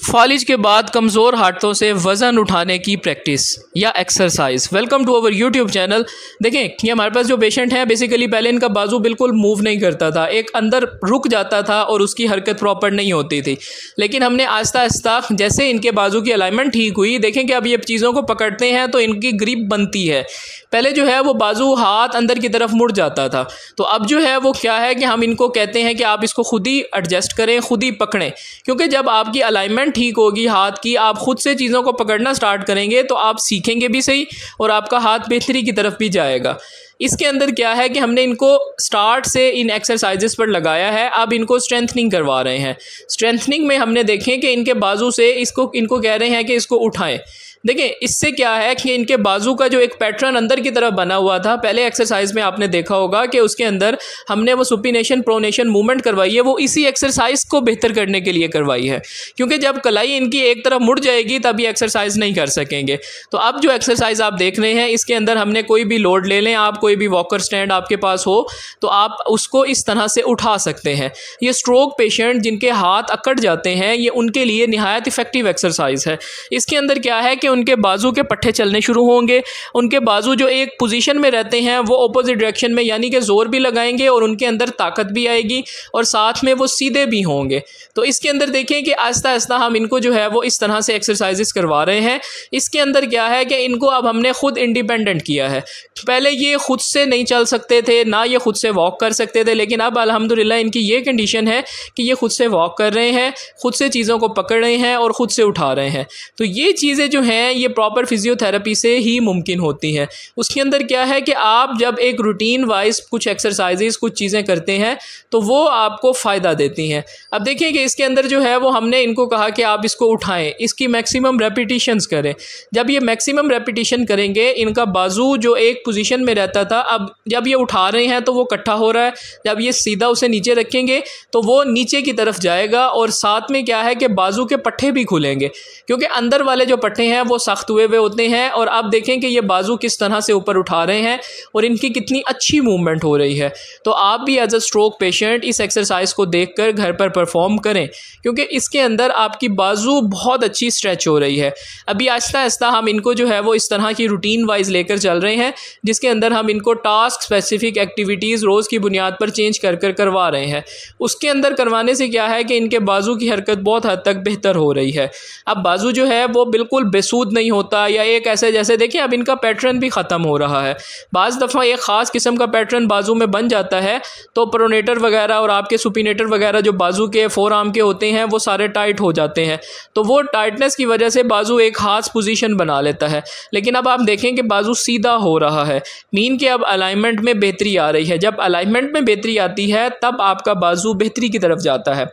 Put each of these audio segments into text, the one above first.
फालिज के बाद कमज़ोर हाथों से वज़न उठाने की प्रैक्टिस या exercise. Welcome to our YouTube channel. देखें ये हमारे पास जो पेशेंट है बेसिकली पहले इनका बाजू बिल्कुल मूव नहीं करता था, एक अंदर रुक जाता था और उसकी हरकत प्रॉपर नहीं होती थी। लेकिन हमने आहिस्ता आहिस्ता जैसे इनके बाजू की अलाइनमेंट ठीक हुई, देखें कि अब ये चीज़ों को पकड़ते हैं तो इनकी ग्रिप बनती है। पहले जो है वो बाजू हाथ अंदर की तरफ मुड़ जाता था, तो अब जो है वो क्या है कि हम इनको कहते हैं कि आप इसको खुद ही एडजस्ट करें, खुद ही पकड़ें। क्योंकि जब आपकी अलाइनमेंट ठीक होगी हाथ की, आप खुद से चीज़ों को पकड़ना स्टार्ट करेंगे तो आप सीखेंगे भी सही और आपका हाथ बेहतरी की तरफ भी जाएगा। इसके अंदर क्या है कि हमने इनको स्टार्ट से इन एक्सरसाइजेस पर लगाया है, अब इनको स्ट्रेंथनिंग करवा रहे हैं। स्ट्रेंथनिंग में हमने देखें कि इनके बाजू से इनको कह रहे हैं कि इसको उठाएं। देखिए इससे क्या है कि इनके बाजू का जो एक पैटर्न अंदर की तरफ बना हुआ था, पहले एक्सरसाइज में आपने देखा होगा कि उसके अंदर हमने वो सुपिनेशन प्रोनेशन मूवमेंट करवाई है, वो इसी एक्सरसाइज को बेहतर करने के लिए करवाई है। क्योंकि जब कलाई इनकी एक तरफ मुड़ जाएगी तब ये एक्सरसाइज नहीं कर सकेंगे। तो अब जो एक्सरसाइज आप देख रहे हैं इसके अंदर हमने कोई भी लोड ले लें, आप कोई भी वॉकर स्टैंड आपके पास हो तो आप उसको इस तरह से उठा सकते हैं। ये स्ट्रोक पेशेंट जिनके हाथ अकड़ जाते हैं, ये उनके लिए निहायत इफेक्टिव एक्सरसाइज है। इसके अंदर क्या है कि उनके बाजू के पट्टे चलने शुरू होंगे, उनके बाजू जो एक पोजीशन में रहते हैं वो ऑपोजिट डायरेक्शन में, यानी कि जोर भी लगाएंगे और उनके अंदर ताकत भी आएगी और साथ में वो सीधे भी होंगे। तो इसके अंदर देखें कि आहिस्ता आहिस्ता हम इनको जो है वो इस तरह से एक्सरसाइजेस करवा रहे हैं। इसके अंदर क्या है कि इनको अब हमने खुद इंडिपेंडेंट किया है। पहले ये खुद से नहीं चल सकते थे, ना ये खुद से वॉक कर सकते थे, लेकिन अब अल्हम्दुलिल्लाह इनकी ये कंडीशन है कि ये खुद से वॉक कर रहे हैं, खुद से चीज़ों को पकड़ रहे हैं और खुद से उठा रहे हैं। तो ये चीज़ें जो हैं ये प्रॉपर फिजियोथेरेपी से ही मुमकिन होती हैं। उसके अंदर क्या है कि आप जब एक रूटीन वाइज कुछ एक्सरसाइजेस कुछ चीज़ें करते हैं तो वो आपको फ़ायदा देती हैं। अब देखिए कि इसके अंदर जो है वो हमने इनको कहा कि आप इसको उठाएं, इसकी मैक्सिमम रेपिटेशंस करें। जब ये मैक्सिमम रेपिटेशन करेंगे, इनका बाजू जो एक पोजीशन में रहता था, अब जब ये उठा रहे हैं तो वो इकट्ठा हो रहा है। जब ये सीधा उसे नीचे रखेंगे तो वो नीचे की तरफ जाएगा और साथ में क्या है कि बाजू के पट्टे भी खुलेंगे, क्योंकि अंदर वाले जो पट्टे हैं वो सख्त हुए होते हैं। और आप देखें कि ये बाजू किस तरह से ऊपर उठा रहे हैं और इनकी कितनी अच्छी मूवमेंट हो रही है। तो आप भी एज अ स्ट्रोक पेशेंट इस एक्सरसाइज को देखकर घर पर परफॉर्म करें, क्योंकि इसके अंदर आपकी बाजू बहुत अच्छी स्ट्रेच हो रही है। अभी आहिस्ता आहिस्ता हम इनको जो है वो इस तरह की रूटीन वाइज लेकर चल रहे हैं, जिसके अंदर हम इनको टास्क स्पेसिफिक एक्टिविटीज़ रोज़ की बुनियाद पर चेंज कर कर करवा रहे हैं। उसके अंदर करवाने से क्या है कि इनके बाजू की हरकत बहुत हद तक बेहतर हो रही है। अब बाजू जो है वो बिल्कुल बेसूद नहीं होता, या एक ऐसे जैसे देखिए अब इनका पैटर्न भी ख़त्म हो रहा है। बाज़ दफ़ा एक ख़ास किस्म का पैटर्न बाजू में बन जाता है तो प्रोनेटर वगैरह और आपके सुपिनेटर वगैरह जो बाजू के फोर आर्म के होते हैं वो सारे टाइट हो जाते हैं। तो वो टाइटनेस की वजह से बाजू एक खास पोजीशन बना लेता है। लेकिन अब आप देखें कि बाजू सीधा हो रहा है, मीन कि अब अलाइनमेंट में बेहतरी आ रही है। जब अलाइनमेंट में बेहतरी आती है तब आपका बाजू बेहतरी की तरफ जाता है।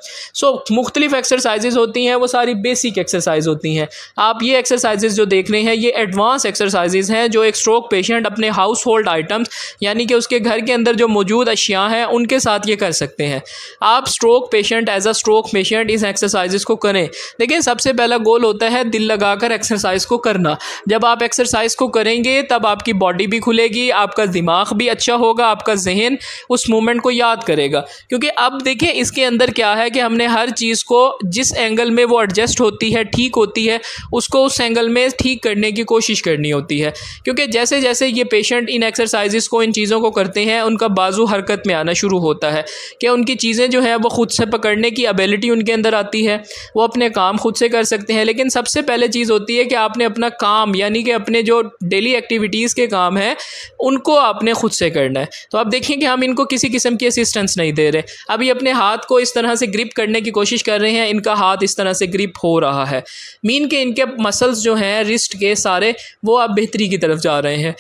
मुख्तलिफ एक्सरसाइजेज होती हैं, वो सारी बेसिक एक्सरसाइज होती हैं। आप ये एक्सरसाइजेज जो देख रहे हैं ये एडवांस एक्सरसाइजेज हैं जो एक स्ट्रोक पेशेंट अपने हाउस होल्ड आइटम्स, यानी कि उसके घर के अंदर जो मौजूद अशिया हैं उनके साथ ये कर सकते हैं। आप stroke patient as a stroke patient इस एक्सरसाइजेस को करें। देखिए सबसे पहला गोल होता है दिल लगाकर एक्सरसाइज को करना। जब आप एक्सरसाइज को करेंगे तब आपकी बॉडी भी खुलेगी, आपका दिमाग भी अच्छा होगा, आपका जहन उस मूवमेंट को याद करेगा। क्योंकि अब देखिए इसके अंदर क्या है कि हमने हर चीज़ को जिस एंगल में वो एडजस्ट होती है, ठीक होती है, उसको उस एंगल में ठीक करने की कोशिश करनी होती है। क्योंकि जैसे जैसे ये पेशेंट इन एक्सरसाइजेस को, इन चीज़ों को करते हैं, उनका बाजू हरकत में आना शुरू होता है कि उनकी चीज़ें जो है वो खुद से पकड़ने की एबिलिटी उनके अंदर आती है, वो अपने काम खुद से कर सकते हैं। लेकिन सबसे पहले चीज़ होती है कि आपने अपना काम, यानी कि अपने जो डेली एक्टिविटीज़ के काम हैं उनको आपने खुद से करना है। तो आप देखें कि हम इनको किसी किस्म की असिस्टेंस नहीं दे रहे। अभी अपने हाथ को इस तरह से ग्रिप करने की कोशिश कर रहे हैं, इनका हाथ इस तरह से ग्रिप हो रहा है, मीन के इनके मसल्स जो हैं रिस्ट के सारे वो आप बेहतरी की तरफ जा रहे हैं।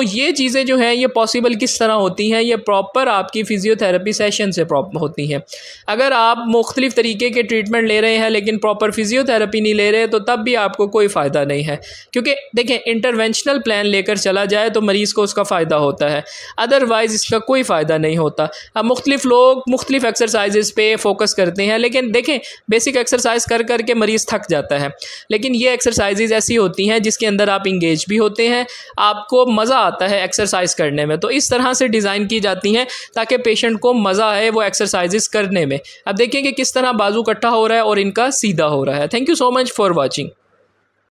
ये चीज़ें जो हैं ये पॉसिबल किस तरह होती हैं, ये प्रॉपर आपकी फिजियोथेरेपी सेशन से प्रॉपर होती हैं। अगर आप मुख्तलिफ तरीके के ट्रीटमेंट ले रहे हैं लेकिन प्रॉपर फिजियोथेरेपी नहीं ले रहे तो तब भी आपको कोई फ़ायदा नहीं है। क्योंकि देखें इंटरवेंशनल प्लान लेकर चला जाए तो मरीज़ को उसका फ़ायदा होता है, अदरवाइज़ इसका कोई फ़ायदा नहीं होता। अब मुख्तलिफ लोग मुख्तलिफ एक्सरसाइजेज़ पे फोकस करते हैं, लेकिन देखें बेसिक एक्सरसाइज कर कर के मरीज़ थक जाता है। लेकिन ये एक्सरसाइजेज़ ऐसी होती हैं जिसके अंदर आप इंगेज भी होते हैं, आपको मज़ा आता है एक्सरसाइज करने में। तो इस तरह से डिज़ाइन की जाती हैं ताकि पेशेंट को मज़ा आए वो एक्सरसाइजेस करने में। अब देखिए कि किस तरह बाजू इकट्ठा हो रहा है और इनका सीधा हो रहा है। Thank you so much for watching.